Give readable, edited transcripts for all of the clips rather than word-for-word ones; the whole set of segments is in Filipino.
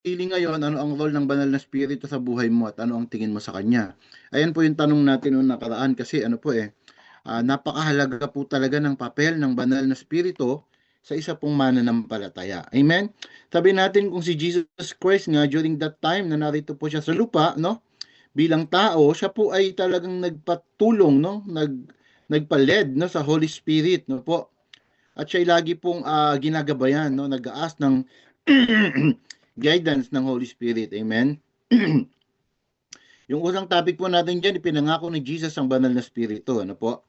pili ngayon, ano ang role ng banal na spirito sa buhay mo at ano ang tingin mo sa kanya? Ayan po yung tanong natin noong nakaraan kasi ano po napakahalaga po talaga ng papel ng banal na spirito sa isa pong mananampalataya. Amen? Sabi natin kung si Jesus Christ nga during that time na narito po siya sa lupa, no? Bilang tao, siya po ay talagang nagpatulong, no? Nagpaled, no, sa Holy Spirit, no po. At siya ay lagi pong ginagabayan, no? Nag-aas ng guidance ng Holy Spirit. Amen? Yung unang topic po natin dyan, ipinangako ni Jesus ang banal na spirito. Ano po?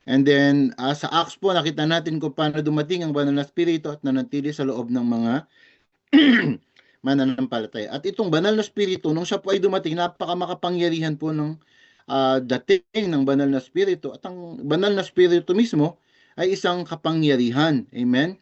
And then, sa Acts po, nakita natin kung paano dumating ang banal na spirito at nanatili sa loob ng mga mananampalataya. At itong banal na spirito, nung siya po ay dumating, napakamakapangyarihan po ng dating ng banal na spirito. At ang banal na spirito mismo ay isang kapangyarihan. Amen?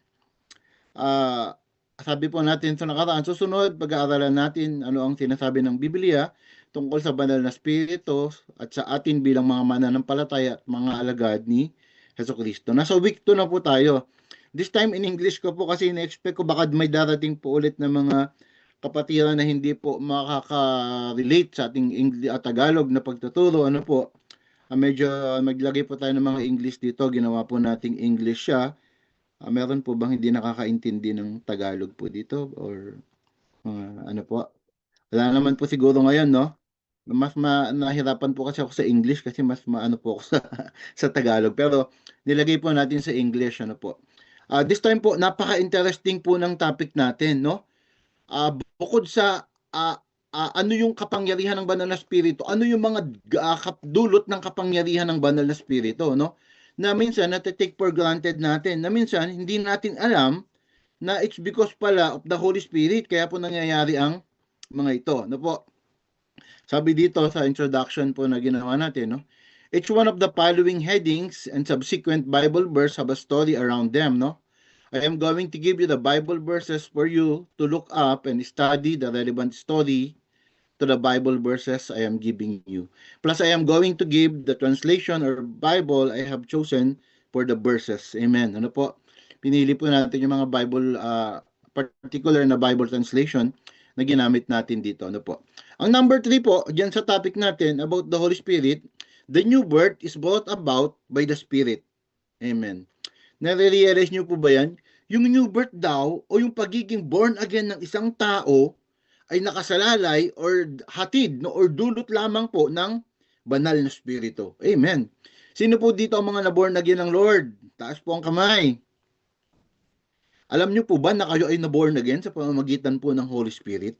Ah, sabi po natin sa nakaraan, susunod, pag-aaralan natin ano ang sinasabi ng Biblia tungkol sa banal na spirito at sa atin bilang mga mananampalataya at mga alagad ni Heso Kristo. Nasa week 2 na po tayo. This time in English ko po kasi na-expect ko baka may darating po ulit na mga kapatiran na hindi po makaka-relate sa ating Tagalog na pagtuturo. Ano po, medyo maglagay po tayo ng mga English dito. Ginawa po nating English siya. Meron po bang hindi nakakaintindi ng Tagalog po dito or ano po? Wala naman po siguro ngayon, no? Nahirapan po kasi ako sa English kasi mas maano po ako sa Tagalog. Pero nilagay po natin sa English, ano po. This time po, napaka-interesting po ng topic natin, no? Bukod sa ano yung kapangyarihan ng banal na spirito, ano yung mga dulot ng kapangyarihan ng banal na spirito, no? Na minsan nate-take for granted natin, na minsan hindi natin alam na it's because pala of the Holy Spirit kaya po nangyayari ang mga ito, no po? Sabi dito sa introduction po na ginawa natin, no? Each one of the following headings and subsequent Bible verse have a story around them, no? I am going to give you the Bible verses for you to look up and study the relevant story to the Bible verses I am giving you. Plus, I am going to give the translation or Bible I have chosen for the verses. Amen. Ano po? Pinili po natin yung mga Bible, particular na Bible translation na ginamit natin dito. Ano po? Ang number 3 po, dyan sa topic natin about the Holy Spirit, the new birth is brought about by the Spirit. Amen. Nare-realize nyo po ba yan? Yung new birth daw o yung pagiging born again ng isang tao ay nakasalalay or hatid no, or dulot lamang po ng banal na spirito. Amen. Sino po dito ang mga naborn again ng Lord? Taas po ang kamay. Alam niyo po ba na kayo ay naborn again sa pamamagitan po ng Holy Spirit?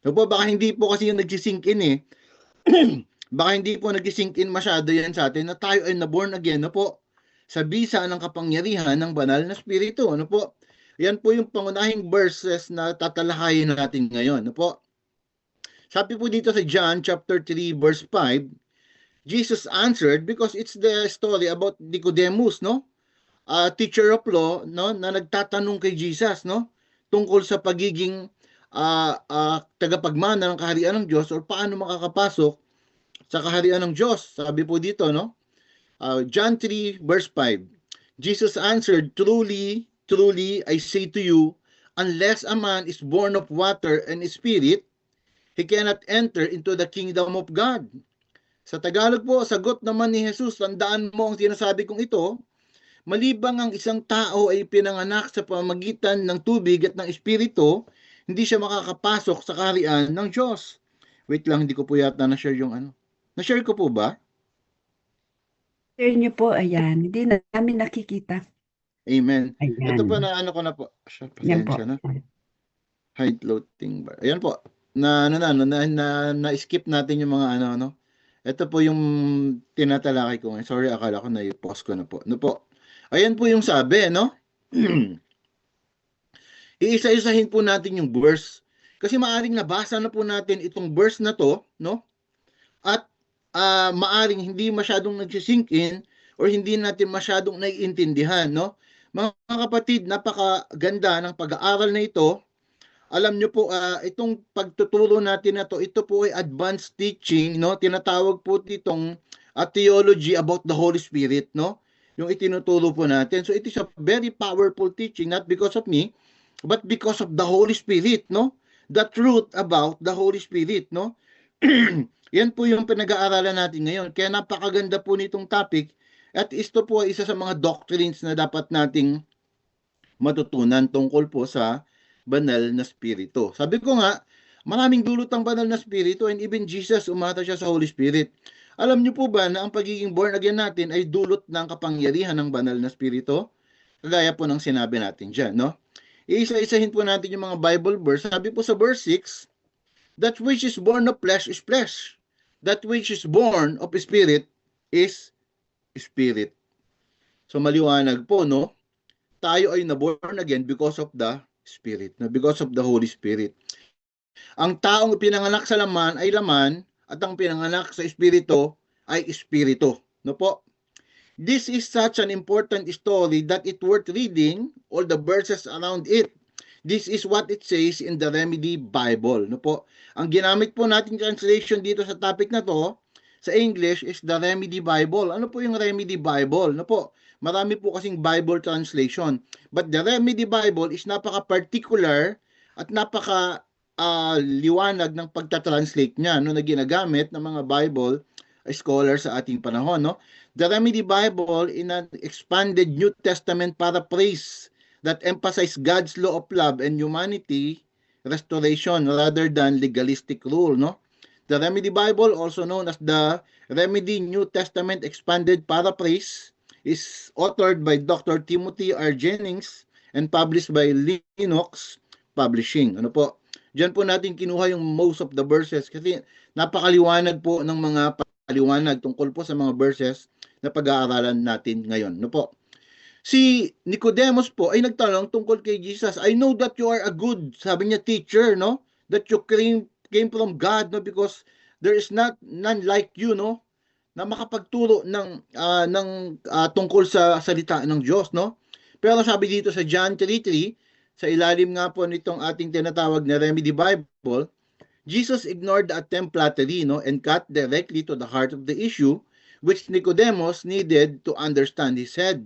So po, baka hindi po kasi yung nagsisink in eh. Baka hindi po nagsisink in masyado yan sa atin na tayo ay naborn again, no po? Sa bisa ng kapangyarihan ng banal na spirito, ano po? Yan po yung pangunahing verses na tatalakayin natin ngayon, ano po? Sabi po dito sa John chapter 3 verse 5, Jesus answered because it's the story about Nicodemus, no? Teacher of law, no, na nagtatanong kay Jesus, no? Tungkol sa pagiging tagapagmana ng kaharian ng Diyos or paano makakapasok sa kaharian ng Diyos. Sabi po dito, no? John 3 verse 5. Jesus answered, truly, truly, I say to you, unless a man is born of water and spirit, he cannot enter into the kingdom of God. Sa Tagalog po, sagot naman ni Jesus, tandaan mo ang sinasabi kong ito, malibang ang isang tao ay pinanganak sa pamamagitan ng tubig at ng espiritu, hindi siya makakapasok sa kaharian ng Diyos. Wait lang, hindi ko po yata na-share yung ano. Na-share ko po ba? Share niyo po, ayan. Hindi na namin nakikita. Amen. Ito po Ayan. na ano ko na po. Yan po. Pasensya na. Height loading bar. Ayan po. Na-skip natin yung mga ano, no? Ito po yung tinatalakay ko ngayon. Sorry, akala ko na-pause ko na po. No po. Ayan po yung sabi, no? Iisa-isahin po natin yung verse. Kasi maaring nabasa na po natin itong verse na to, no? At maaring hindi masyadong nagsisink in or hindi natin masyadong naiintindihan, no? Mga kapatid, napakaganda ng pag-aaral na ito. Alam nyo po, itong pagtuturo natin na to, ito po ay advanced teaching, no? Tinatawag po itong theology about the Holy Spirit, no? Yung itinuturo po natin. So it is a very powerful teaching, not because of me, but because of the Holy Spirit, no? the truth about the Holy Spirit, no? Yan po yung pinag-aaralan natin ngayon. Kaya napakaganda po nitong topic at ito po ay isa sa mga doctrines na dapat nating matutunan tungkol po sa banal na spirito. Sabi ko nga, maraming dulot ang banal na spirito and even Jesus umata siya sa Holy Spirit. Alam niyo po ba na ang pagiging born again natin ay dulot ng kapangyarihan ng banal na spirito? Kagaya po ng sinabi natin dyan, no? Iisa-isahin po natin yung mga Bible verse. Sabi po sa verse 6, that which is born of flesh is flesh. That which is born of spirit is spirit. So maliwanag po, no? Tayo ay na-born again because of the Spirit, no? Because of the Holy Spirit. Ang taong pinanganak sa laman ay laman at ang pinanganak sa Espiritu ay Espiritu. No po? This is such an important story that it worth reading all the verses around it. This is what it says in the Remedy Bible. No po? Ang ginamit po natin translation dito sa topic na to sa English is the Remedy Bible. Ano po yung Remedy Bible? No po? Marami po kasing Bible translation. But the Remedy Bible is napaka-particular at napaka-liwanag ng pagta-translate niya, no, na ginagamit ng mga Bible scholars sa ating panahon. No? The Remedy Bible in an expanded New Testament paraphrase that emphasize God's law of love and humanity restoration rather than legalistic rule. No? The Remedy Bible, also known as the Remedy New Testament Expanded Paraphrase, is authored by Dr. Timothy R. Jennings and published by Linux Publishing. Ano po? Diyan po natin kinuha yung most of the verses kasi napakaliwanag po ng mga paliwanag tungkol po sa mga verses na pag-aaralan natin ngayon. Ano po? Si Nicodemus po ay nagtanong tungkol kay Jesus. I know that you are a good, sabi niya, teacher, no? That you came from God, no? Because there is none like you, no? Na makapagturo ng tungkol sa salita ng Diyos, no? Pero sabi dito sa John 3:3, sa ilalim nga po nitong ating tinatawag na Remedy Bible, Jesus ignored the attempt flattery, no, and cut directly to the heart of the issue, which Nicodemus needed to understand. He said,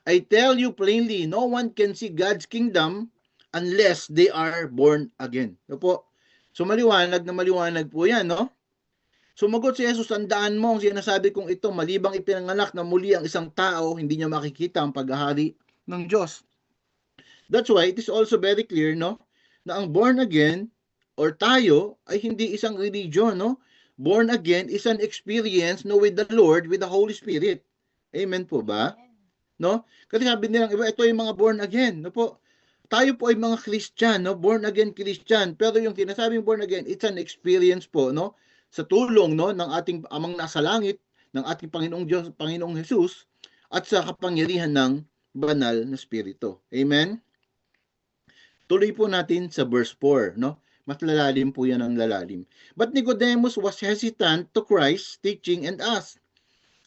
I tell you plainly, no one can see God's kingdom unless they are born again. No po? So maliwanag na maliwanag po yan, no? Sumagot si Jesus, tandaan mo ang sinasabi kong ito, malibang ipinanganak na muli ang isang tao, hindi niya makikita ang paghahari ng Diyos. That's why it is also very clear, no, na ang born again or tayo ay hindi isang religion, no? Born again is an experience, no, with the Lord, with the Holy Spirit. Amen po ba? No? Kasi sabi nilang iba, ito yung mga born again, no po? Tayo po ay mga Christian, no? Born again Christian. Pero yung tinasabing born again, it's an experience po, no? Sa tulong, no, ng ating amang nasa langit, ng ating Panginoong Diyos, Panginoong Jesus, at sa kapangyarihan ng banal na Espiritu. Amen? Tuloy po natin sa verse 4, no? Mas lalalim po yan ang lalalim. But Nicodemus was hesitant to Christ's teaching and asked,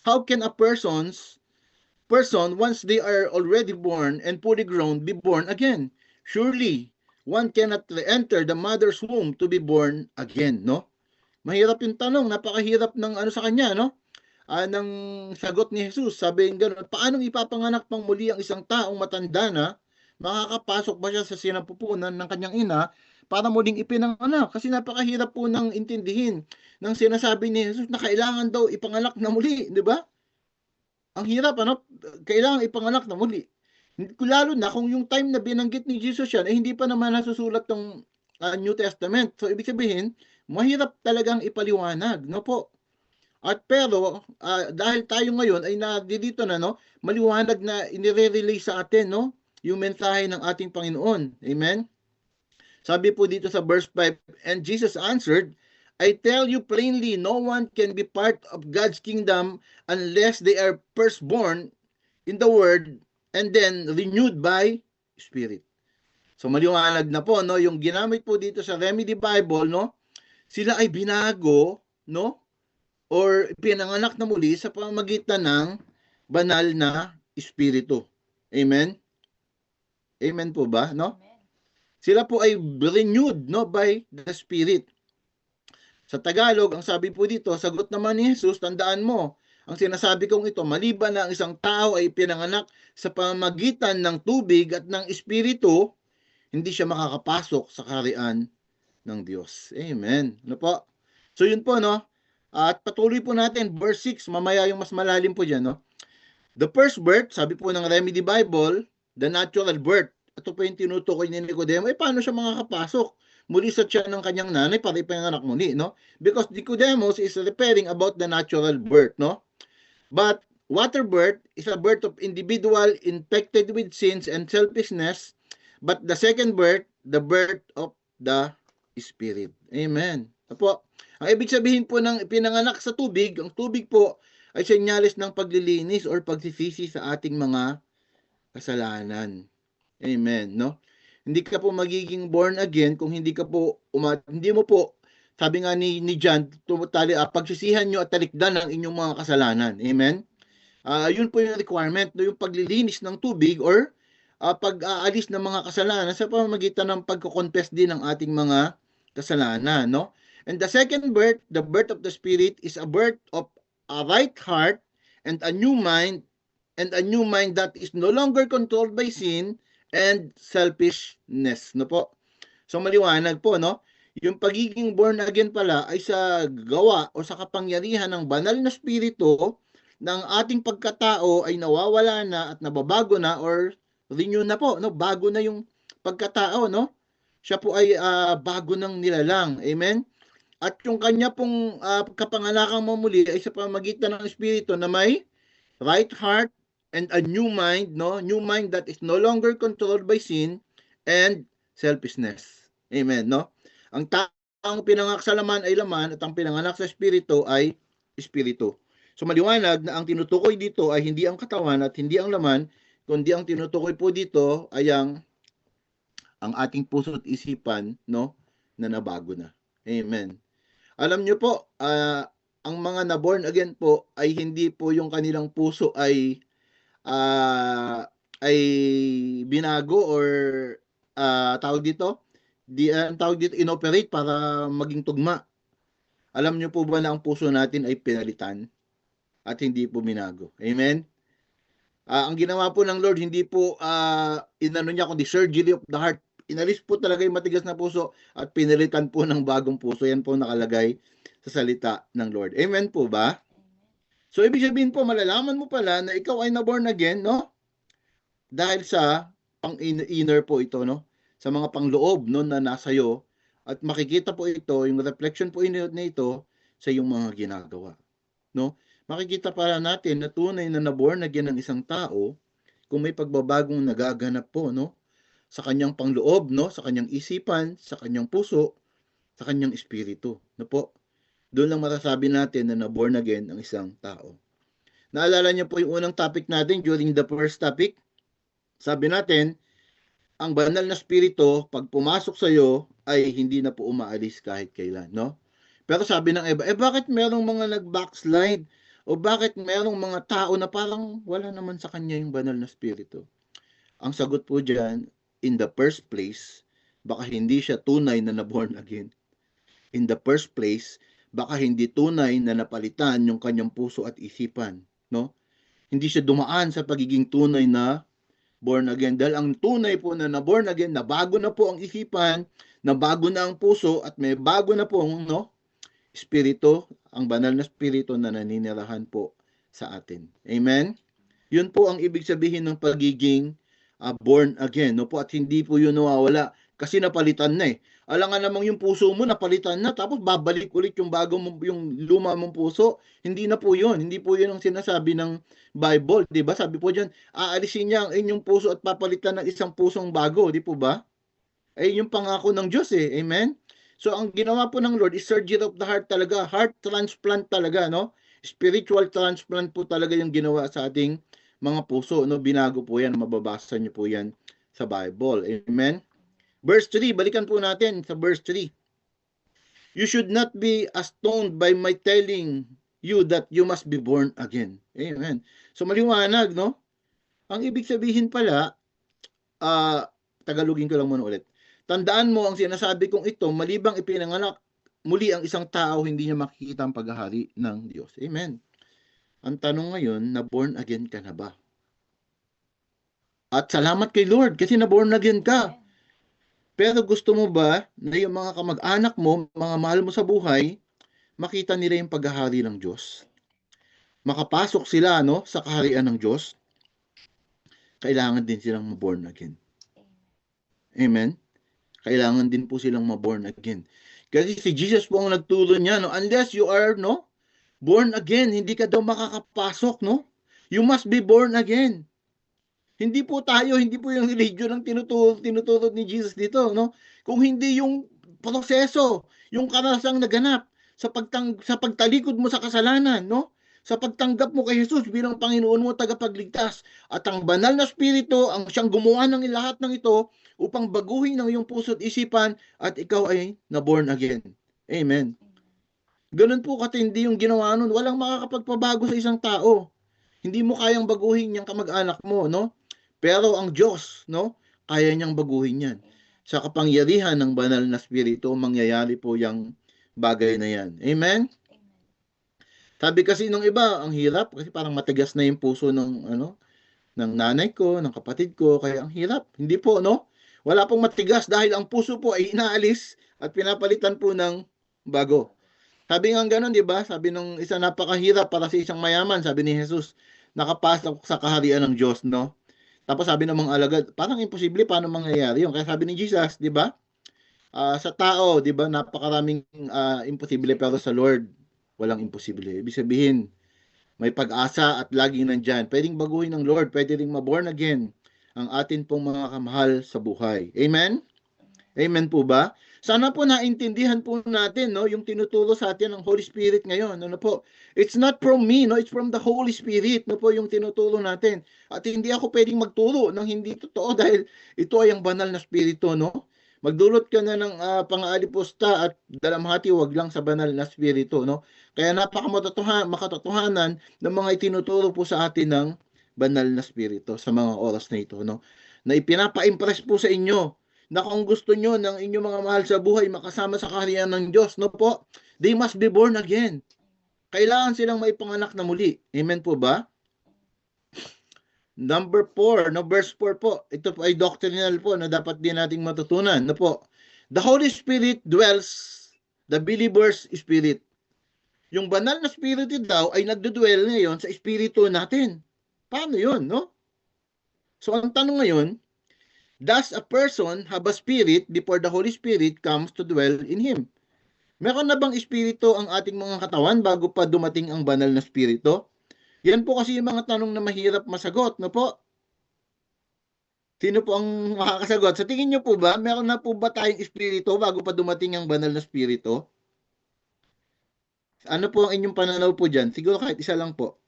how can a person, once they are already born and fully grown, be born again? Surely, one cannot enter the mother's womb to be born again, no? Mahirap yung tanong, napakahirap ng ano sa kanya, no? Ng sagot ni Jesus, sabi ng gano'n, paano ipapanganak pang muli ang isang taong matanda na, makakapasok ba siya sa sinapupunan ng kanyang ina para muling ipinanganak? Kasi napakahirap po nang intindihin ng sinasabi ni Jesus na kailangan daw ipanganak na muli, di ba? Ang hirap, ano? Kailangan ipanganak na muli. Lalo na kung yung time na binanggit ni Jesus yan, hindi pa naman nasusulat ng New Testament. So, ibig sabihin, mahirap talagang ipaliwanag, no po? At pero, dahil tayo ngayon ay dito na, no, maliwanag na inire-relay sa atin, no, yung mensahe ng ating Panginoon. Amen? Sabi po dito sa verse 5, and Jesus answered, I tell you plainly, no one can be part of God's kingdom unless they are first born in the Word and then renewed by Spirit. So maliwanag na po, no, yung ginamit po dito sa Remedy Bible, no, sila ay binago, no, or pinanganak na muli sa pamamagitan ng banal na Espiritu. Amen? Amen po ba, no? Sila po ay renewed, no, by the Spirit. Sa Tagalog, ang sabi po dito, sagot naman ni Jesus, tandaan mo, ang sinasabi kong ito, maliban na ang isang tao ay pinanganak sa pamamagitan ng tubig at ng Espiritu, hindi siya makakapasok sa kaharian ng Diyos. Amen. Ano po? So yun po, no? At patuloy po natin, verse 6, mamaya yung mas malalim po dyan, no? The first birth, sabi po ng Remedy Bible, the natural birth. Ito po yung tinutukoy ni Nicodemo. Paano siya makakapasok muli sa tiyan ng kanyang nanay para ipanganak muli, no? Because Nicodemus is referring about the natural birth, no? But water birth is a birth of individual infected with sins and selfishness. But the second birth, the birth of the Spirit. Amen. Apo, ang ibig sabihin po ng pinanganak sa tubig, ang tubig po ay senyales ng paglilinis or pagsisisi sa ating mga kasalanan. Amen, no? Hindi ka po magiging born again kung hindi ka po hindi mo po, sabi nga ni John, pagsisihan nyo at talikdan ang inyong mga kasalanan. Amen? Yun po yung requirement, no? Yung paglilinis ng tubig or pag-aalis ng mga kasalanan sa pamamagitan ng pagko-confess din ng ating mga kasalanan, no? And the second birth, the birth of the Spirit, is a birth of a right heart and a new mind that is no longer controlled by sin and selfishness, no po? So maliwanag po, no? Yung pagiging born again pala ay sa gawa o sa kapangyarihan ng banal na spirito ng ating pagkatao ay nawawala na at nababago na or renew na po, no? Bago na yung pagkatao, no? Siya po ay bago ng nilalang. Amen? At yung kanya pong kapangalakang mamuli ay sa pamamagitan ng Espiritu na may right heart and a new mind, no? New mind that is no longer controlled by sin and selfishness. Amen, no? Ang taong pinanganak sa laman ay laman at ang pinanganak sa Espiritu ay Espiritu. So maliwanag na ang tinutukoy dito ay hindi ang katawan at hindi ang laman, kundi ang tinutukoy po dito ay ang ating puso at isipan, no, na nabago na. Amen. Alam niyo po, ang mga na-born again po ay hindi po yung kanilang puso ay binago or tawag dito, inoperate para maging tugma. Alam niyo po ba na ang puso natin ay pinalitan at hindi po binago? Amen? Ang ginawa po ng Lord, hindi po inano niya kundi surgery of the heart. Inalis po talaga yung matigas na puso at pinalitan po ng bagong puso. Yan po nakalagay sa salita ng Lord. Amen po ba? So, ibig sabihin po, malalaman mo pala na ikaw ay na-born again, no? Dahil sa pang-inner po ito, no? Sa mga pangloob, no, na nasa iyo. At makikita po ito, yung reflection po na ito sa iyong mga ginagawa, no? Makikita para natin na tunay na na-born again ng isang tao kung may pagbabagong nagaganap po, no? Sa kanyang pangloob, no? Sa kanyang isipan, sa kanyang puso, sa kanyang espiritu, no po? Doon lang masasabi natin na na-born again ang isang tao. Naalala niyo po yung unang topic natin during the first topic? Sabi natin, ang banal na spirito, pag pumasok sa iyo, ay hindi na po umaalis kahit kailan, no? Pero sabi ng iba, bakit merong mga nag-backslide? O bakit merong mga tao na parang wala naman sa kanya yung banal na spirito? Ang sagot po dyan, in the first place, baka hindi siya tunay na na-born again. In the first place, baka hindi tunay na napalitan yung kanyang puso at isipan, no? Hindi siya dumaan sa pagiging tunay na born again. Dahil ang tunay po na born again, na bago na po ang isipan, na bago na ang puso, at may bago na po, no, espiritu, ang banal na espiritu na naninirahan po sa atin. Amen? Yun po ang ibig sabihin ng pagiging born again, no po, at hindi po yun nawawala kasi napalitan na eh. Alam nga namang yung puso mo napalitan na, tapos babalik ulit yung yung luma mong puso. Hindi na po yun. Hindi po yun ang sinasabi ng Bible, di ba? Sabi po diyan, aalisin niya ang inyong puso at papalitan ng isang pusong bago, di po ba? Ay yung pangako ng Diyos eh. Amen? So ang ginawa po ng Lord is surgery of the heart talaga, heart transplant talaga, no? Spiritual transplant po talaga yung ginawa sa ating mga puso, no? Binago po yan, mababasa niyo po yan sa Bible. Amen? Verse 3, balikan po natin sa verse 3. You should not be astonished by my telling you that you must be born again. Amen. So maliwanag, no? Ang ibig sabihin pala, Tagalogin ko lang muna ulit. Tandaan mo ang sinasabi kong ito, malibang ipinanganak muli ang isang tao, hindi niya makikita ang paghahari ng Diyos. Amen. Ang tanong ngayon, na born again ka na ba? At salamat kay Lord kasi na born again ka. Pero gusto mo ba na yung mga kamag-anak mo, mga mahal mo sa buhay, makita nila yung paghahari ng Diyos? Makapasok sila, no, sa kaharian ng Diyos, kailangan din silang ma-born again. Amen? Kailangan din po silang ma-born again. Kasi si Jesus po ang nagturo niya, no, unless you are, no, born again, hindi ka daw makakapasok, no? You must be born again. Hindi po tayo, hindi po yung religion ang tinuturo ni Jesus dito, no? Kung hindi yung proseso, yung karasang naganap sa pagtalikod mo sa kasalanan, no? Sa pagtanggap mo kay Jesus bilang Panginoon mo tagapagligtas, at ang banal na spirito ang siyang gumawa ng lahat ng ito upang baguhin ang iyong puso at isipan at ikaw ay na-born again. Amen. Ganun po katindi yung ginawa nun. Walang makakapagpabago sa isang tao. Hindi mo kayang baguhin yung kamag-anak mo, no? Pero ang Diyos, no? Kaya niyang baguhin yan. Sa kapangyarihan ng banal na spirito, mangyayari po yung bagay na yan. Amen? Sabi kasi nung iba, ang hirap kasi parang matigas na yung puso ng ng nanay ko, ng kapatid ko, kaya ang hirap. Hindi po, no? Wala pong matigas dahil ang puso po ay inaalis at pinapalitan po ng bago. Sabi nga gano'n, di ba? Sabi nung isa, napakahirap para sa isang mayaman, sabi ni Jesus, nakapasok sa kaharian ng Diyos, no? Tapos sabi ng mga alagad, parang imposible, paano mangyayari yun? Kaya sabi ni Jesus, di ba? Sa tao, di ba, napakaraming imposible, pero sa Lord, walang imposible. Ibig sabihin, may pag-asa at laging nandyan. Pwedeng baguhin ng Lord, pwede ring ma-born again ang atin pong mga kamahal sa buhay. Amen? Amen po ba? Sana po naintindihan po natin, no, yung tinuturo sa atin ng Holy Spirit ngayon. Ano po? It's not from me, no, it's from the Holy Spirit, no po yung tinuturo natin. At hindi ako pwedeng magturo ng hindi totoo dahil ito ay ang banal na spirito, no? Magdulot ka na ng pang-aalipusta at dalamhati, wag lang sa banal na spirito, no? Kaya makatotohanan ng mga itinuturo po sa atin ng banal na spirito sa mga oras na ito, no? Na ipinapa-impress po sa inyo na kung gusto nyo ng inyong mga mahal sa buhay makasama sa kaharian ng Diyos, no po, they must be born again. Kailangan silang maipanganak na muli. Amen po ba? Number 4, no, verse 4 po. Ito po ay doctrinal po na dapat din nating matutunan. No po? The Holy Spirit dwells the believer's spirit. Yung banal na spirito daw ay nagdudwell ngayon sa espiritu natin. Paano yun, no? So ang tanong ngayon, does a person have a spirit before the Holy Spirit comes to dwell in him? Meron na bang espiritu ang ating mga katawan bago pa dumating ang banal na spirito? Yan po kasi yung mga tanong na mahirap masagot, no po? Sino po ang makakasagot? Sa tingin nyo po ba, meron na po ba tayong espiritu bago pa dumating ang banal na spirito? Ano po ang inyong pananaw po dyan? Siguro kahit isa lang po.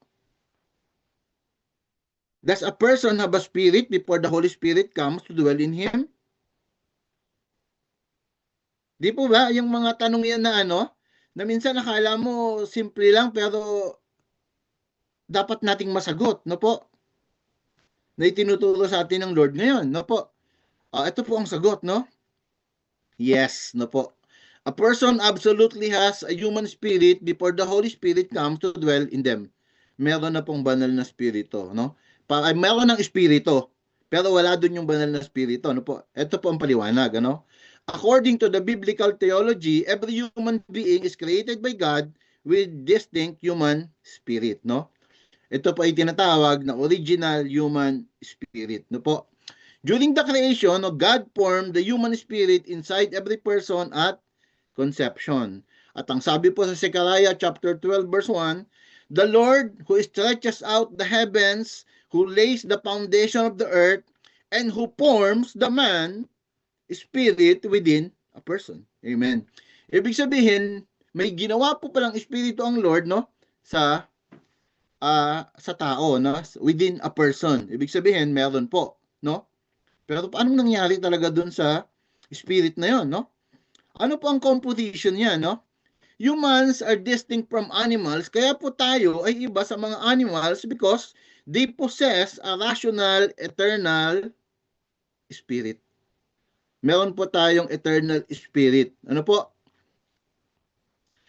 Does a person have a spirit before the Holy Spirit comes to dwell in him? Di po ba yung mga tanong yan na na minsan nakala mo simple lang pero dapat nating masagot, no po? Na itinuturo sa atin ng Lord ngayon, no po? Ito po ang sagot, no? Yes, no po. A person absolutely has a human spirit before the Holy Spirit comes to dwell in them. Meron na pong banal na spirito, no? Meron ng espiritu, pero wala dun yung banal na spirito, no po? Ito po ang paliwanag, ano? According to the biblical theology, every human being is created by God with distinct human spirit, no? Ito po ay tinatawag na original human spirit, no po? During the creation, God formed the human spirit inside every person at conception. At ang sabi po sa Zechariah chapter 12 verse 1, the Lord who stretches out the heavens, who lays the foundation of the earth, and who forms the man spirit within a person. Amen. Ibig sabihin, may ginawa po palang espiritu ang Lord, no, sa tao, no, within a person. Ibig sabihin, meron po, no? Pero paano nangyari talaga dun sa spirit na yon, no? Ano po ang composition niya, no? Humans are distinct from animals, kaya po tayo ay iba sa mga animals because they possess a rational, eternal spirit. Meron po tayong eternal spirit. Ano po?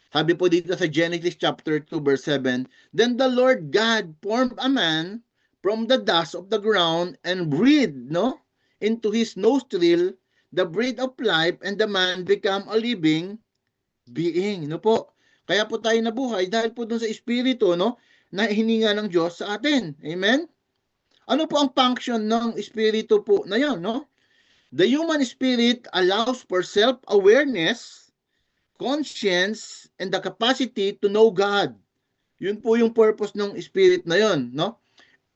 Sabi po dito sa Genesis chapter 2 verse 7, then the Lord God formed a man from the dust of the ground and breathed, no, into his nostril the breath of life, and the man become a living being. No po? Kaya po tayo nabuhay dahil po dun sa Espiritu, no, na hininga ng Diyos sa atin. Amen? Ano po ang function ng Espiritu po na yon, no? The human spirit allows for self-awareness, conscience, and the capacity to know God. Yun po yung purpose ng Spirit na yon, no?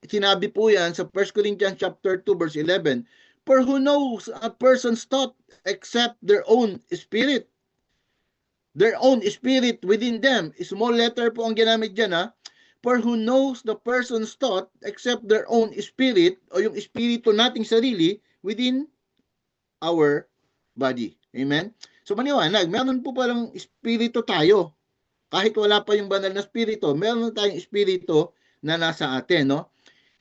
Sinabi po yan sa 1 Corinthians chapter 2 verse 11. For who knows a person's thought except their own spirit? Their own spirit within them. Small letter po ang ginamit dyan, ha? For who knows the person's thought except their own spirit, o yung espiritu nating sarili within our body. Amen? So maniwanag, meron po palang espiritu tayo. Kahit wala pa yung banal na espiritu, meron tayong espiritu na nasa atin, no?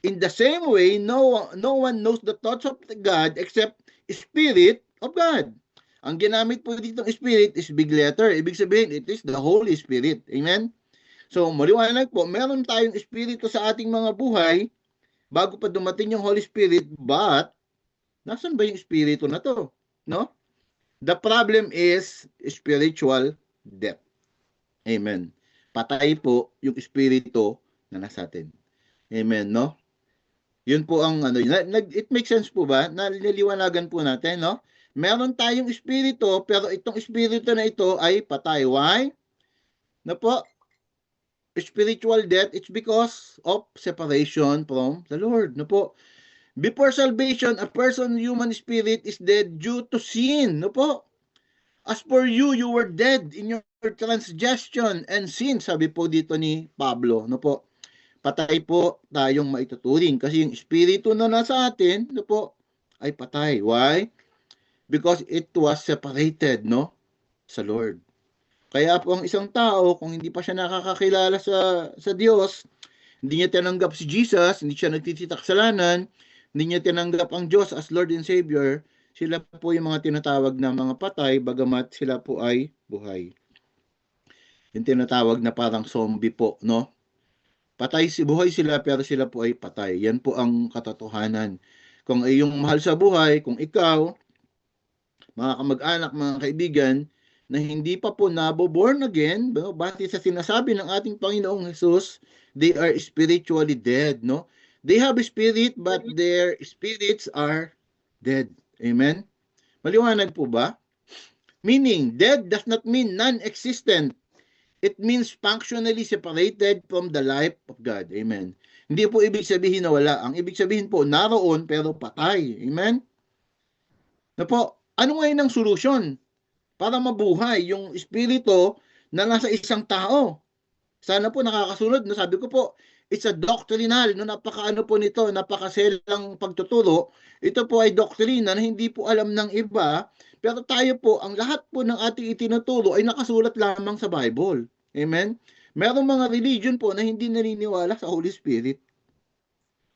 In the same way, no one knows the thoughts of God except Spirit of God. Ang ginamit po dito ng Spirit is big letter. Ibig sabihin, it is the Holy Spirit. Amen? So, maliwanag po, meron tayong Espiritu sa ating mga buhay bago pa dumating yung Holy Spirit, but nasan ba yung Espiritu na to? No? The problem is spiritual death. Amen. Patay po yung Espiritu na nasa atin. Amen, no? Yun po ang ano, it makes sense po ba? Naliliwanagan po natin, no? Meron tayong espiritu, pero itong espiritu na ito ay patay. Why? No po? Spiritual death, it's because of separation from the Lord. No po? Before salvation, a person's human spirit is dead due to sin. No po? As for you, you were dead in your transgression and sin, sabi po dito ni Pablo. No po? Patay po tayong maituturing kasi yung espiritu na nasa atin, no po, ay patay. Why? Because it was separated, no, sa Lord. Kaya po ang isang tao, kung hindi pa siya nakakakilala sa Diyos, hindi niya tinanggap si Jesus, hindi siya nagtititak kasalanan, hindi niya tinanggap ang Diyos as Lord and Savior, sila po yung mga tinatawag na mga patay, bagamat sila po ay buhay. Yung tinatawag na parang zombie po, no? Buhay sila pero sila po ay patay. Yan po ang katotohanan. Kung ay yung mahal sa buhay, kung ikaw, mga kamag-anak, mga kaibigan, na hindi pa po naboborn again, base sa sinasabi ng ating Panginoong Jesus, they are spiritually dead, no? They have a spirit, but their spirits are dead. Amen? Maliwanag po ba? Meaning, dead does not mean non-existent. It means functionally separated from the life of God. Amen. Hindi po ibig sabihin na wala. Ang ibig sabihin po, naroon pero patay. Amen? Na po, ano ngayon ang solusyon para mabuhay yung espiritu na nasa isang tao? Sana po nakakasunod. No, sabi ko po, it's a doctrinal. No, napakaano po nito, napakaselang pagtuturo. Ito po ay doktrina na hindi po alam ng iba. Pero tayo po, ang lahat po ng ating itinuturo ay nakasulat lamang sa Bible. Amen? Merong mga religion po na hindi naniniwala sa Holy Spirit.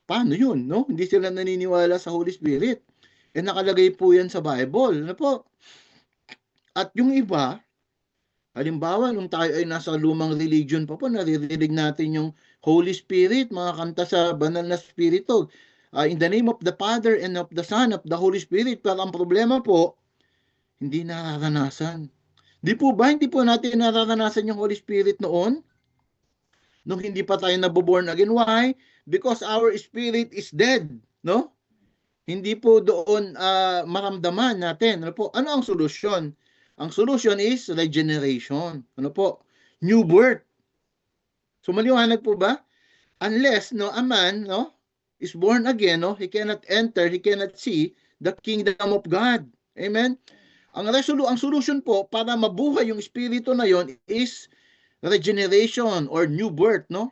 Paano yun, no? Hindi sila naniniwala sa Holy Spirit. Eh, nakalagay po yan sa Bible. Ano po? At yung iba, halimbawa, nung tayo ay nasa lumang religion pa po, naririnig natin yung Holy Spirit, mga kanta sa banal na spirito. In the name of the Father and of the Son, of the Holy Spirit. Pero ang problema po, hindi nararanasan. Di po ba, hindi po natin nararanasan yung Holy Spirit noon? Nung hindi pa tayo naboborn again. Why? Because our spirit is dead. No? Hindi po doon maramdaman natin. Ano po? Ano ang solusyon? Ang solution is regeneration. Ano po? New birth. So maliwanag po ba? Unless a man is born again, he cannot enter, he cannot see the kingdom of God. Amen? Ang solution po para mabuhay yung espiritu na yon is regeneration or new birth, no?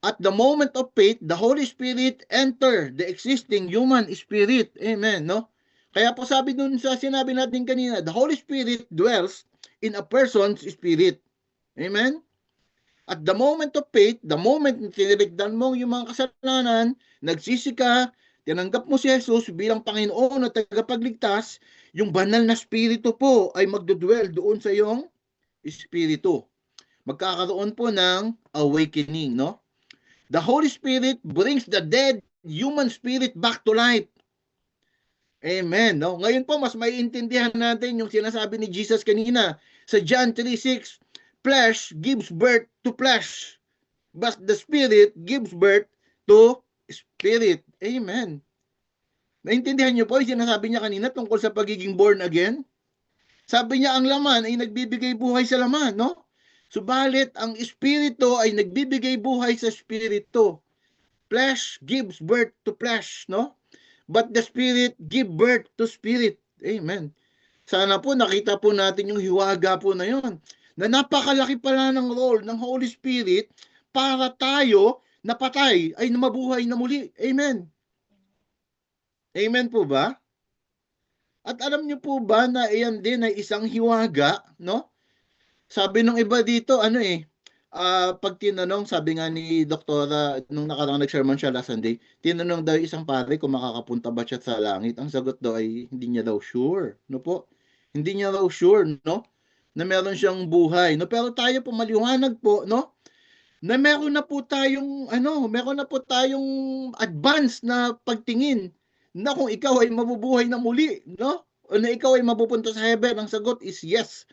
At the moment of faith, the Holy Spirit enter the existing human spirit. Amen, no? Kaya po sabi dun sa sinabi natin kanina, the Holy Spirit dwells in a person's spirit. Amen? At the moment of faith, the moment na tinirigdan mo yung mga kasalanan, nagsisi ka, tinanggap mo si Jesus bilang Panginoon at tagapagligtas, yung banal na spirito po ay magdudwell doon sa iyong spirito. Magkakaroon po ng awakening, no? The Holy Spirit brings the dead human spirit back to life. Amen. No? Ngayon po, mas maiintindihan natin yung sinasabi ni Jesus kanina sa John 3:6, flesh gives birth to flesh, but the Spirit gives birth to Spirit. Amen. Naintindihan niyo po yung sinasabi niya kanina tungkol sa pagiging born again? Sabi niya ang laman ay nagbibigay buhay sa laman, no? Subalit ang espiritu ay nagbibigay buhay sa espiritu. Flesh gives birth to flesh, no? But the spirit give birth to spirit. Amen. Sana po nakita po natin yung hiwaga po na yon, na napakalaki pala ng role ng Holy Spirit para tayo na patay ay mabuhay na muli. Amen. Amen po ba? At alam niyo po ba na iyan din ay isang hiwaga, no? Sabi nung iba dito, pag tinanong, sabi nga ni Doktora, nung nakarang nag-sermon siya last Sunday, tinanong daw isang pare kung makakapunta ba siya sa langit. Ang sagot daw ay hindi niya daw sure, no po? Hindi niya daw sure, no? Na meron siyang buhay, no? Pero tayo po maliwanag po, no? Na meron na po tayong advance na pagtingin na kung ikaw ay mabubuhay na muli, no? O na ikaw ay mapupunta sa heaven. Ang sagot is yes.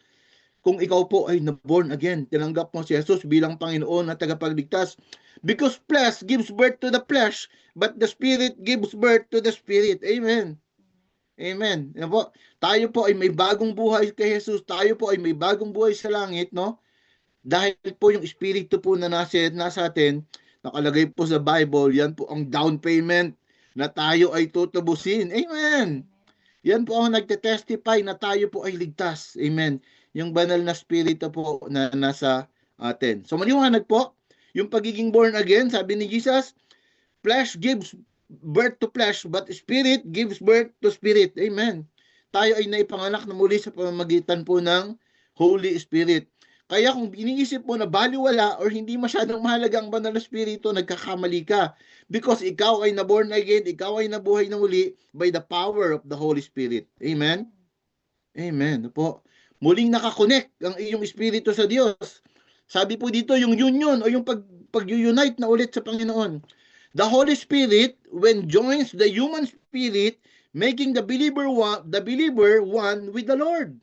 Kung ikaw po ay na-born again, tinanggap mo si Jesus bilang Panginoon at tagapagligtas. Because flesh gives birth to the flesh, but the Spirit gives birth to the Spirit. Amen. Amen. Yan po. Tayo po ay may bagong buhay kay Jesus. Tayo po ay may bagong buhay sa langit, no? Dahil po yung Espiritu po na nasa atin, nakalagay po sa Bible, yan po ang down payment na tayo ay tutubusin. Amen. Yan po ang nagte-testify na tayo po ay ligtas. Amen. Yung banal na spirito po na nasa atin. So maliwanag po, yung pagiging born again, sabi ni Jesus, flesh gives birth to flesh, but spirit gives birth to spirit. Amen. Tayo ay naipanganak na muli sa pamamagitan po ng Holy Spirit. Kaya kung iniisip mo na baliwala or hindi masyadong mahalaga ang banal na spirito, nagkakamali ka. Because ikaw ay naborn again, ikaw ay nabuhay na muli by the power of the Holy Spirit. Amen? Amen. Po. Muling nakakonect ang iyong espiritu sa Diyos. Sabi po dito, yung union o yung pag-unite na ulit sa Panginoon. The Holy Spirit, when joins the human spirit, making the believer one with the Lord.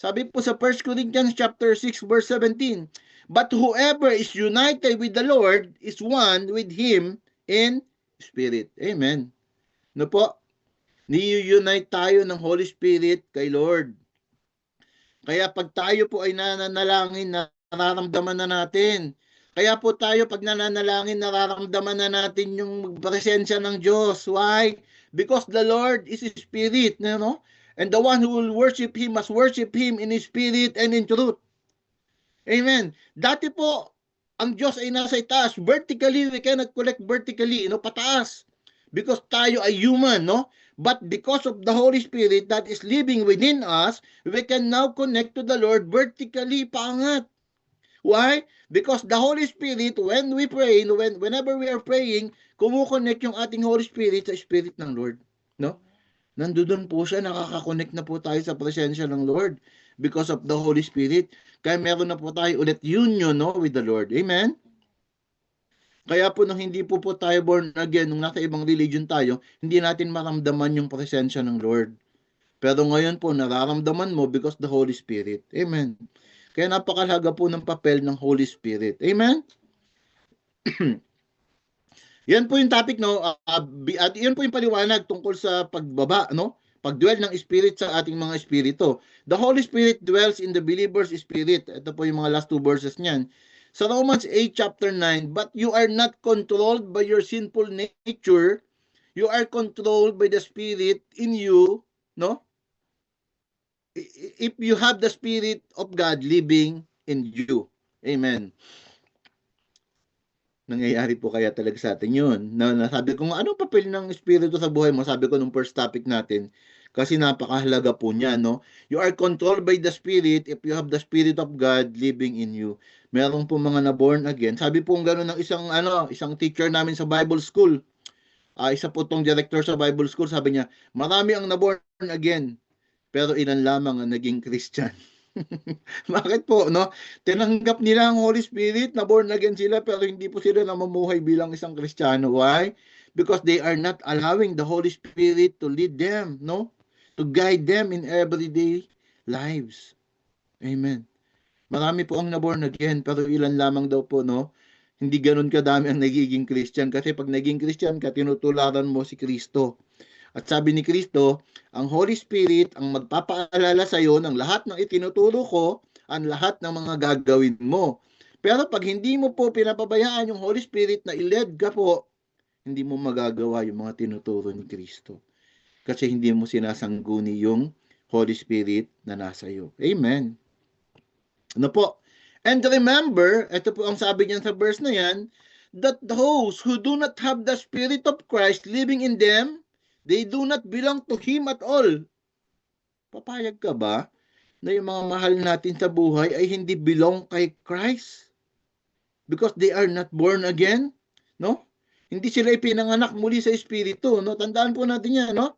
Sabi po sa 1 Corinthians chapter 6 verse 17, but whoever is united with the Lord is one with Him in spirit. Amen. No po? Ni-unite tayo ng Holy Spirit kay Lord. Kaya pag tayo po ay nananalangin, nararamdaman na natin. Kaya po tayo pag nananalangin, nararamdaman na natin yung presensya ng Diyos. Why? Because the Lord is Spirit, no? And the one who will worship Him must worship Him in spirit and in truth. Amen. Dati po, ang Diyos ay nasa itaas. Vertically, we cannot collect vertically, pataas. Because tayo ay human, no? But because of the Holy Spirit that is living within us, we can now connect to the Lord vertically, paangat. Why? Because the Holy Spirit, when we pray, whenever we are praying, kumukonect yung ating Holy Spirit sa Spirit ng Lord, no? Nandoon po siya, nakaka-connect na po tayo sa presensya ng Lord because of the Holy Spirit. Kaya meron na po tayo ulit union, no, with the Lord. Amen? Kaya po nung hindi po tayo born again, nung nasa ibang religion tayo, hindi natin maramdaman yung presensya ng Lord. Pero ngayon po, nararamdaman mo because the Holy Spirit. Amen? Kaya napakalaga po ng papel ng Holy Spirit. Amen? Yan po yung topic, no? At yan po yung paliwanag tungkol sa pagbaba, no? Pagdwell ng Spirit sa ating mga espiritu. The Holy Spirit dwells in the believer's spirit. Ito po yung mga last two verses niyan. Sa Romans 8 chapter 9, but you are not controlled by your sinful nature. You are controlled by the Spirit in you, no? If you have the Spirit of God living in you. Amen. Nangyayari po kaya talaga sa atin yun. Nasabi ko, anong papel ng Espiritu sa buhay mo? Sabi ko nung first topic natin, kasi napakahalaga po niya, no? You are controlled by the Spirit if you have the Spirit of God living in you. Meron po mga na-born again. Sabi po gano'n ng isang teacher namin sa Bible School. Isa po tong director sa Bible School, sabi niya, marami ang na-born again, pero ilan lamang ang naging Christian. Bakit po, no? Tinanggap nila ang Holy Spirit, na born again sila, pero hindi po sila namumuhay bilang isang Kristiyano. Why? because they are not allowing the Holy Spirit to lead them, no? To guide them in everyday lives. Amen. Marami po ang na-born again, pero ilan lamang daw po, no? Hindi ganun kadami ang nagiging Christian. Kasi pag naging Christian ka, tinutularan mo si Kristo. At sabi ni Kristo, ang Holy Spirit ang magpapaalala sa iyo ng lahat ng itinuturo ko, ang lahat ng mga gagawin mo. Pero pag hindi mo po pinapabayaan yung Holy Spirit na i-led ka po, hindi mo magagawa yung mga tinuturo ni Kristo. Kasi hindi mo sinasangguni yung Holy Spirit na nasa iyo. Amen. Ano po? And remember, ito po ang sabi niyan sa verse na yan, that those who do not have the Spirit of Christ living in them, they do not belong to Him at all. Papayag ka ba na yung mga mahal natin sa buhay ay hindi belong kay Christ? Because they are not born again? No? Hindi sila ipinanganak muli sa Espiritu. No? Tandaan po natin yan. No?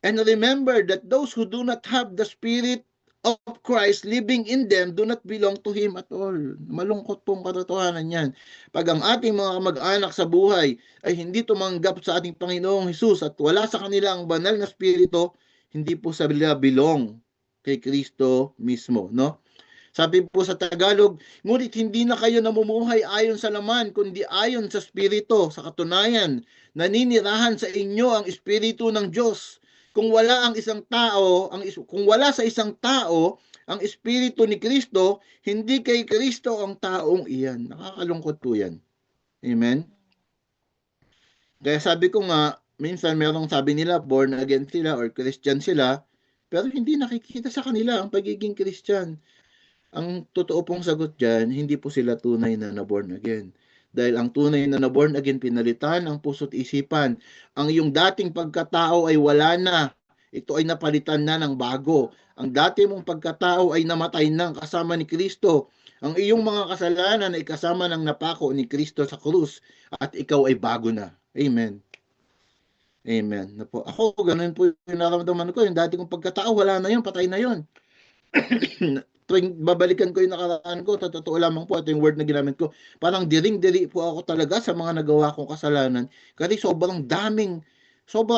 And remember that those who do not have the Spirit of Christ living in them do not belong to Him at all. Malungkot pong katotohanan yan. Pag ang ating mga kamag-anak sa buhay ay hindi tumanggap sa ating Panginoong Hesus at wala sa kanila ang banal na Espiritu, hindi po sila belong kay Kristo mismo. No? Sabi po sa Tagalog, ngunit hindi na kayo namumuhay ayon sa laman, kundi ayon sa Espiritu. Sa katunayan, naninirahan sa inyo ang Espiritu ng Diyos. Kung wala sa isang tao ang Espiritu ni Kristo, hindi kay Kristo ang taong iyan. Nakakalungkot po yan. Amen? Kaya sabi ko nga, minsan merong sabi nila, born again sila or Christian sila, pero hindi nakikita sa kanila ang pagiging Christian. Ang totoo pong sagot dyan, hindi po sila tunay na born again. Dahil ang tunay na born again, pinalitan ang puso't isipan. Ang iyong dating pagkatao ay wala na. Ito ay napalitan na ng bago. Ang dati mong pagkatao ay namatay na kasama ni Kristo. Ang iyong mga kasalanan ay kasama ng napako ni Kristo sa krus. At ikaw ay bago na. Amen. Amen. Ako, ganun po yung nararamdaman ko. Yung dati kong pagkatao, wala na yun. Patay na yun. Tuwing babalikan ko yung nakaraan ko, totoo lamang po, ito yung word na ginamit ko, parang diring-diri po ako talaga sa mga nagawa kong kasalanan. Kasi sobra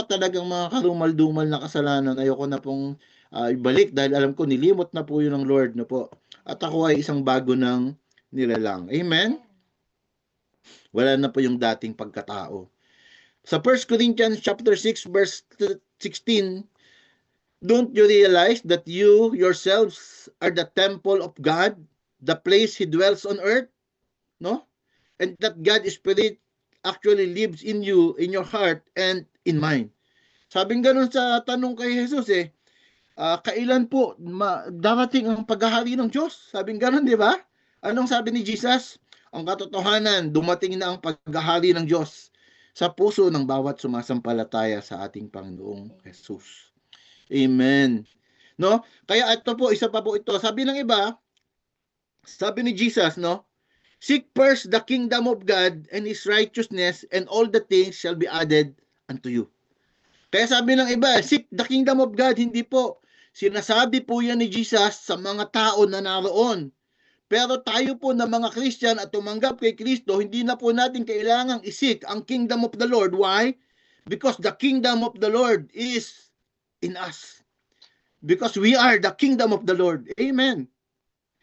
talagang mga karumal-dumal na kasalanan. Ayoko na pong ibalik dahil alam ko nilimot na po yun ng Lord na po. At ako ay isang bago ng nilalang. Amen? Wala na po yung dating pagkatao. Sa 1 Corinthians chapter 6 verse 16, don't you realize that you yourselves are the temple of God, the place He dwells on earth? No? And that God's Spirit actually lives in you, in your heart, and in mind. Sabing ganun sa tanong kay Jesus kailan po darating ang paghahari ng Diyos? Sabing ganun, di ba? Anong sabi ni Jesus? Ang katotohanan, dumating na ang paghahari ng Diyos sa puso ng bawat sumasampalataya sa ating Panginoong Jesus. Amen. No? Kaya ito po, isa pa po ito. Sabi ng iba, sabi ni Jesus, no? Seek first the kingdom of God and His righteousness, and all the things shall be added unto you. Kaya sabi ng iba, seek the kingdom of God. Hindi po. Sinasabi po yan ni Jesus sa mga tao na naroon. Pero tayo po na mga Christian at tumanggap kay Kristo, hindi na po natin kailangang isik ang kingdom of the Lord. Why? Because the kingdom of the Lord is in us. Because we are the kingdom of the Lord. Amen.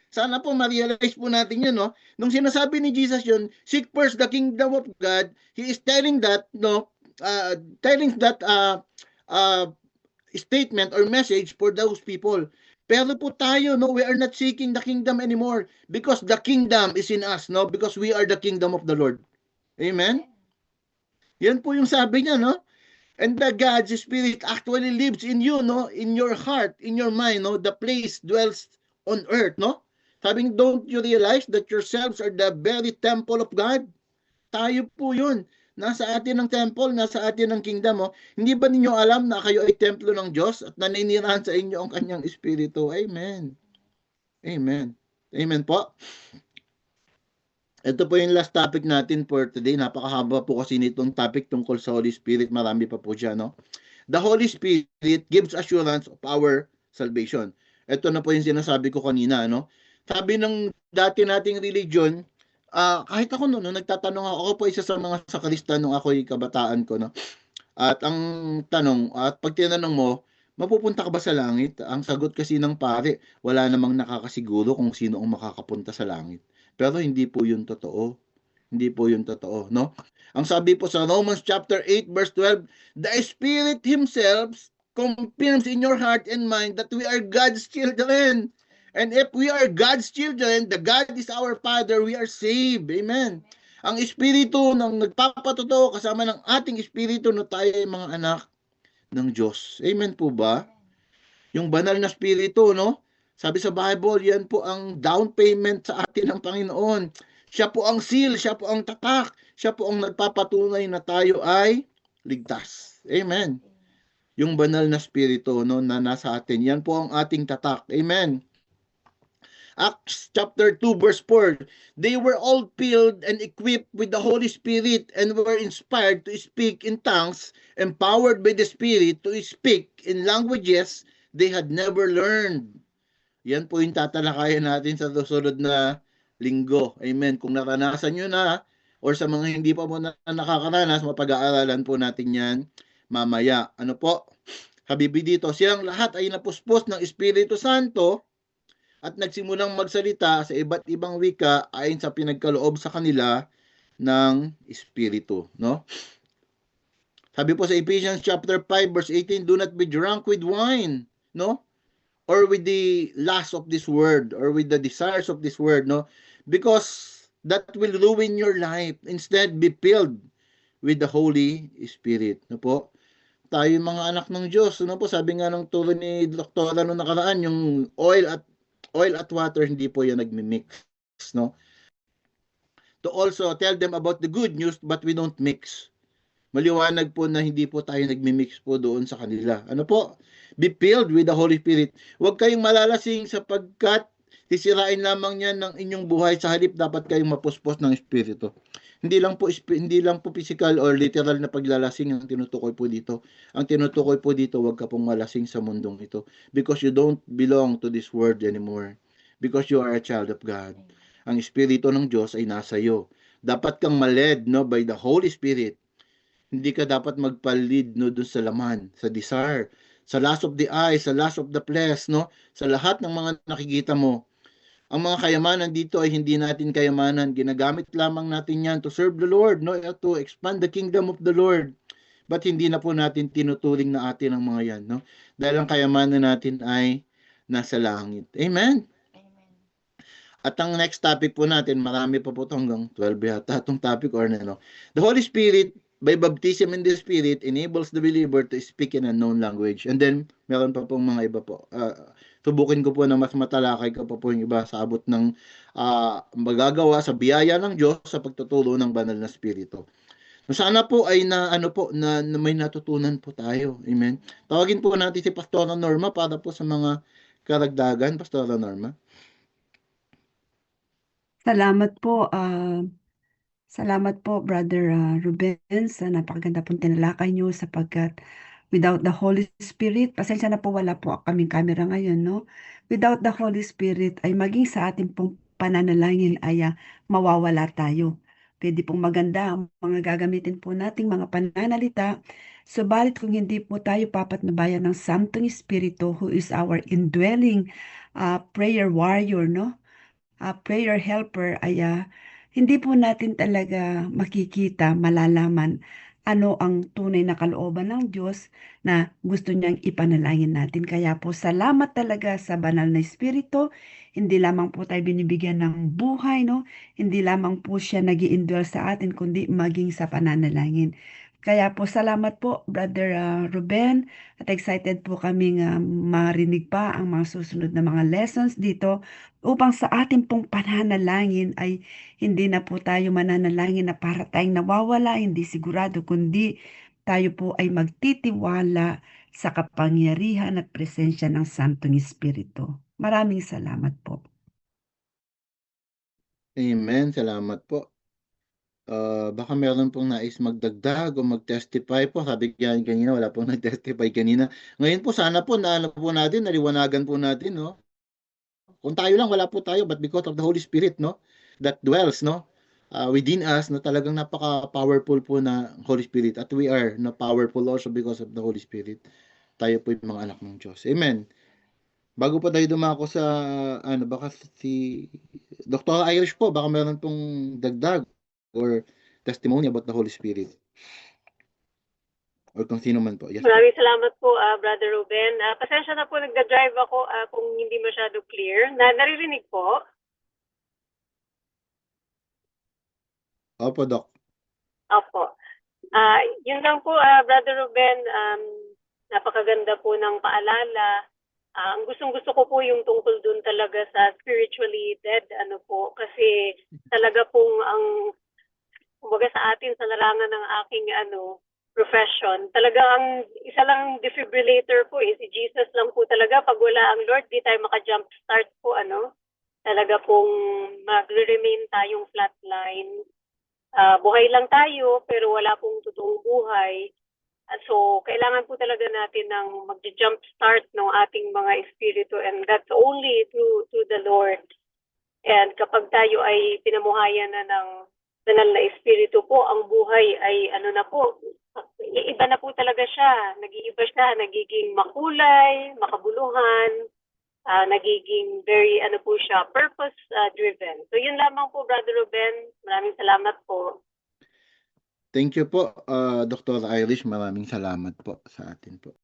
Sana po ma-realize po natin yun, no? Nung sinasabi ni Jesus yun, seek first the kingdom of God, He is telling that, statement or message for those people. Pero po tayo, no, we are not seeking the kingdom anymore because the kingdom is in us, no? Because we are the kingdom of the Lord. Amen? Yan po yung sabi niya, no? And the God's Spirit actually lives in you, no? In your heart, in your mind, no? The place dwells on earth, no? Sabing, don't you realize that yourselves are the very temple of God? Tayo po yun. Nasa atin ang temple, nasa atin ang kingdom. Hindi ba ninyo alam na kayo ay templo ng Diyos at naninirahan sa inyo ang kanyang Espiritu? Amen. Amen. Amen po. Ito po yung last topic natin for today. Napakahaba po kasi nitong topic tungkol sa Holy Spirit. Marami pa po siya, no? The Holy Spirit gives assurance of our salvation. Ito na po yung sinasabi ko kanina, no? Sabi ng dati nating religion, kahit ako noon, nung nagtatanong ako po isa sa mga sakrista nung ako'y kabataan ko, no? At ang tanong, at pag tinanong mo, mapupunta ka ba sa langit? Ang sagot kasi ng pare, wala namang nakakasiguro kung sino ang makakapunta sa langit. Pero hindi po yun totoo. Hindi po yun totoo, no? Ang sabi po sa Romans chapter 8 verse 12, the Spirit Himself confirms in your heart and mind that we are God's children. And if we are God's children, the God is our Father, we are saved. Amen. Ang Espiritu ng nagpapatotoo kasama ng ating Espiritu na tayo ay mga anak ng Diyos. Amen po ba? Yung banal na Espiritu, no? Sabi sa Bible, yan po ang down payment sa atin ng Panginoon. Siya po ang seal, siya po ang tatak, siya po ang nagpapatunay na tayo ay ligtas. Amen. Yung banal na Espiritu, no, na nasa atin, yan po ang ating tatak. Amen. Acts chapter 2 verse 4, they were all filled and equipped with the Holy Spirit and were inspired to speak in tongues, empowered by the Spirit to speak in languages they had never learned. Yan po yung tatalakayan natin sa susunod na linggo. Amen. Kung naranasan nyo na, or sa mga hindi pa po na nakakaranas, mapag-aaralan po natin yan mamaya. Ano po? Habibi dito, silang lahat ay napuspos ng Espiritu Santo at nagsimulang magsalita sa iba't ibang wika ayon sa pinagkaloob sa kanila ng Espiritu. No? Sabi po sa Ephesians chapter 5 verse 18, do not be drunk with wine, no? Or with the lust of this world, or with the desires of this world, no? Because that will ruin your life. Instead, be filled with the Holy Spirit. No po? Tayo mga anak ng Diyos. Ano po? Sabi nga ng turo ni Dr. Ano nakaraan, yung oil at water, hindi po yan nagmi-mix. No? To also tell them about the good news, but we don't mix. Maliwanag po na hindi po tayo nagmi-mix po doon sa kanila. Ano po? Be filled with the Holy Spirit. Huwag kayong malalasing sapagkat sisirain lamang niyan ng inyong buhay, sa halip dapat kayong mapuspos ng Espiritu. Hindi lang po physical or literal na paglalasing ang tinutukoy po dito. Ang tinutukoy po dito, huwag ka pong malasing sa mundong ito because you don't belong to this world anymore. Because you are a child of God. Ang Espiritu ng Diyos ay nasa iyo. Dapat kang maled, no, by the Holy Spirit. Hindi ka dapat magpalid, no, doon sa laman, sa desire, sa lust of the eyes, sa lust of the flesh, no, sa lahat ng mga nakikita mo. Ang mga kayamanan dito ay hindi natin kayamanan. Ginagamit lamang natin yan to serve the Lord, no, to expand the kingdom of the Lord. But hindi na po natin tinuturing na atin ang mga yan, no? Dahil ang kayamanan natin ay nasa langit. Amen. At ang next topic po natin, marami pa po hanggang 12 yata itong topic or ano. The Holy Spirit, by baptism in the Spirit, enables the believer to speak in a known language. And then, meron pa pong mga iba po. Tubukin ko po na mas matalakay ko pa po yung iba sa abot ng magagawa sa biyaya ng Diyos sa pagtuturo ng banal na Espiritu. Sana po ay na may natutunan po tayo. Amen. Tawagin po natin si Pastora Norma para po sa mga karagdagan. Pastora Norma. Salamat po, Brother Ruben, sa napakaganda pong tinalakay niyo sapagkat without the Holy Spirit, pasensya na po, wala po kaming camera ngayon, no? Without the Holy Spirit ay maging sa ating pong pananalangin ay mawawala tayo. Pwede pong maganda ang mga gagamitin po nating mga pananalita, subalit kung hindi po tayo papatnubayan ng Santong Espiritu who is our indwelling prayer warrior, no? Prayer helper ay hindi po natin talaga makikita, malalaman ano ang tunay na kalooban ng Diyos na gusto niyang ipanalangin natin. Kaya po salamat talaga sa banal na Espiritu. Hindi lamang po tayo binibigyan ng buhay, no? Hindi lamang po siya nag-i-indwell sa atin, kundi maging sa pananalangin. Kaya po salamat po, Brother Ruben, at excited po kaming marinig pa ang mga susunod na mga lessons dito upang sa ating pong pananalangin ay hindi na po tayo mananalangin na para tayong nawawala, hindi sigurado, kundi tayo po ay magtitiwala sa kapangyarihan at presensya ng Santong Espiritu. Maraming salamat po. Amen. Salamat po. Baka meron pong nais magdagdag o mag-testify po. Sabi kanina, wala pong nag-testify kanina. Ngayon po, sana po naliwanagan po natin, no? Kung tayo lang, wala po tayo, but because of the Holy Spirit, no? That dwells, no? within us na talagang napaka-powerful po na Holy Spirit at we are na powerful also because of the Holy Spirit. Tayo po yung mga anak ng Diyos. Amen. Bago pa tayo dumako sa baka si Dr. Irish po, baka meron pong dagdag or testimony about the Holy Spirit. Or kung sino man po. Yes po. Maraming salamat po, Brother Ruben. Pasensya na po, nagda-drive ako kung hindi masyado clear. Naririnig po? Opo, Doc. Opo. Yun lang po, Brother Ruben, napakaganda po ng paalala. Ang gustong-gusto ko po yung tungkol dun talaga sa spiritually dead, kasi talaga pong kumbaga sa atin, sa larangan ng aking profession, talaga ang isa lang defibrillator po si Jesus lang po talaga. Pag wala ang Lord, di tayo maka-jump start po, talaga pong magre-remain tayong flatline. Buhay lang tayo, pero wala pong totoong buhay. So, kailangan po talaga natin ng mag-jump start ng ating mga espiritu, and that's only through the Lord. And kapag tayo ay pinamuhayan na ng banal na espiritu po, ang buhay ay iba na po talaga siya. Nag-iiba siya, nagiging makulay, makabuluhan, nagiging very po siya, purpose driven. So yun lamang po, Brother Ruben. Maraming salamat po. Thank you po, Dr. Irish. Maraming salamat po sa atin po.